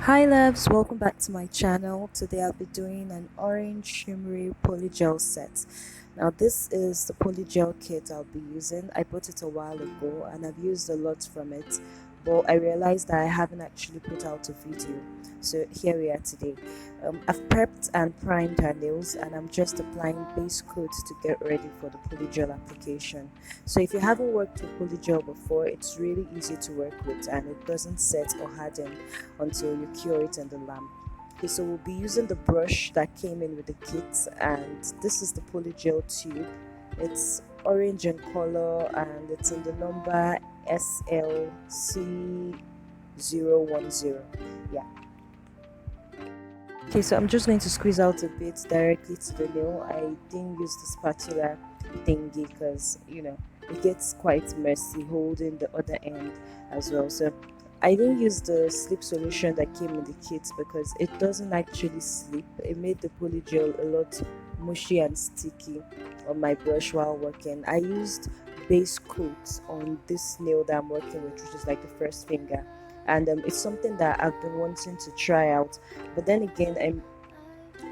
Hi loves, welcome back to my channel. Today I'll be doing an orange shimmery polygel set. Now this is the polygel kit I'll be using. I bought it a while ago and I've used a lot from it, but I realized that I haven't actually put out a video. So here we are today. I've prepped and primed her nails and I'm just applying base coat to get ready for the polygel application. So if you haven't worked with polygel before, it's really easy to work with and it doesn't set or harden until you cure it in the lamp. Okay, so we'll be using the brush that came in with the kit, and this is the polygel tube. It's orange in color and it's in the number SLC010. Yeah. Okay, so I'm just going to squeeze out a bit directly to the nail. I didn't use the spatula thingy because it gets quite messy holding the other end as well. So I didn't use the slip solution that came in the kit because it doesn't actually slip. It made the polygel a lot mushy and sticky on my brush while working. I used base coat on this nail that I'm working with, which is like the first finger, and it's something that I've been wanting to try out. But then again,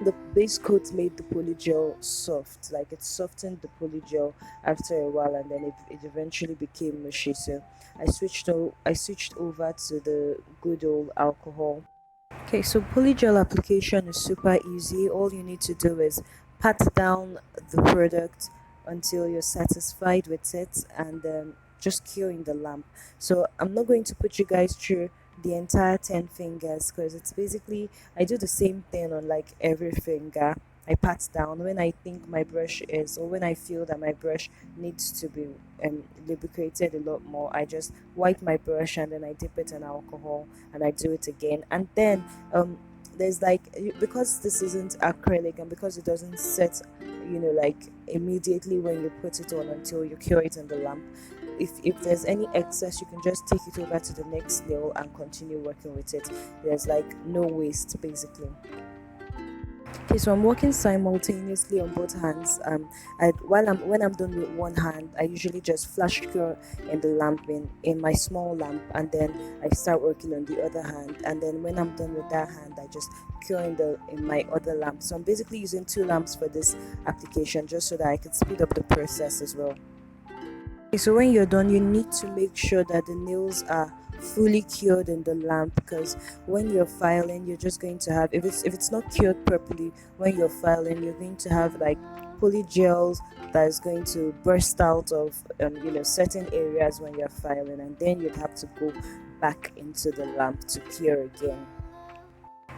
the base coat made the polygel soft, like it softened the polygel after a while, and then it eventually became mushy. So I switched over to the good old alcohol. Okay, so polygel application is super easy. All you need to do is pat down the product until you're satisfied with it, and just cure in the lamp. So I'm not going to put you guys through the entire 10 fingers because it's basically I do the same thing on like every finger. I pat down when I think my brush is, or when I feel that my brush needs to be lubricated a lot more. I just wipe my brush and then I dip it in alcohol and I do it again. And then there's like, because this isn't acrylic and because it doesn't set, like immediately when you put it on until you cure it in the lamp. If there's any excess, you can just take it over to the next nail and continue working with it. There's like no waste basically. Okay, so I'm working simultaneously on both hands. When I'm done with one hand, I usually just flash cure in the lamp in my small lamp, and then I start working on the other hand. And then when I'm done with that hand, I just cure in my other lamp. So I'm basically using two lamps for this application, just so that I can speed up the process as well. Okay, so when you're done, you need to make sure that the nails are fully cured in the lamp, because when you're filing, you're just going to have, if it's not cured properly, when you're filing, you're going to have like polygels that is going to burst out of certain areas when you're filing, and then you'd have to go back into the lamp to cure again.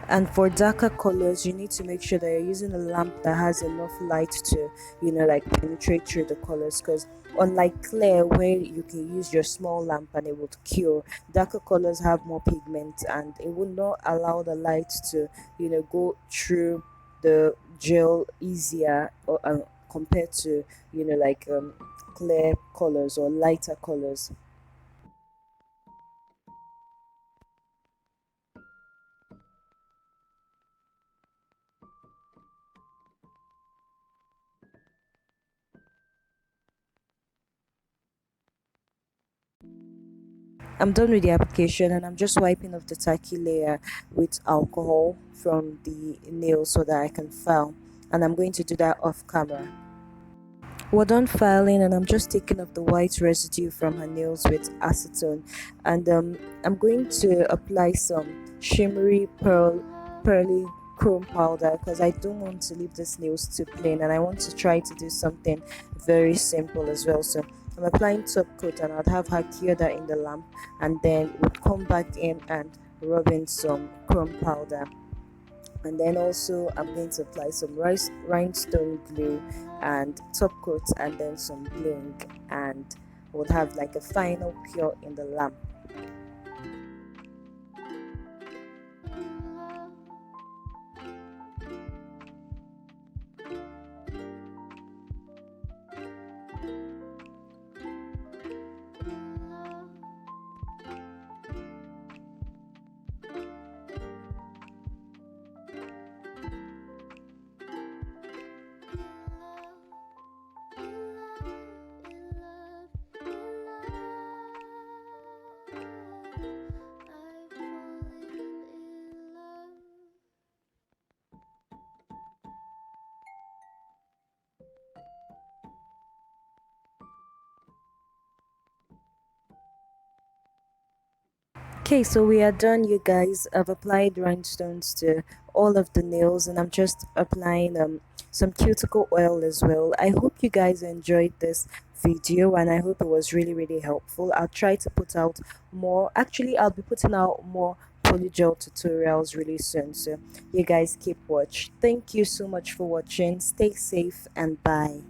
And for darker colors, you need to make sure that you're using a lamp that has enough light to like penetrate through the colors, because unlike clear where you can use your small lamp and it will cure, darker colors have more pigment and it will not allow the light to go through the gel easier, or compared to like clear colors or lighter colors. I'm done with the application and I'm just wiping off the tacky layer with alcohol from the nail so that I can file, and I'm going to do that off camera. We're done filing and I'm just taking off the white residue from her nails with acetone, and I'm going to apply some shimmery pearly chrome powder because I don't want to leave these nails too plain and I want to try to do something very simple as well. So I'm applying top coat and I'd have her cure that in the lamp, and then we'll come back in and rub in some chrome powder, and then also I'm going to apply some rhinestone glue and top coat and then some bling, and we'll have like a final cure in the lamp. Okay, so we are done, you guys. I've applied rhinestones to all of the nails, and I'm just applying some cuticle oil as well. I hope you guys enjoyed this video, and I hope it was really really helpful. I'll try to put out more. Actually, I'll be putting out more polygel tutorials really soon. So you guys keep watch. Thank you so much for watching. Stay safe and bye.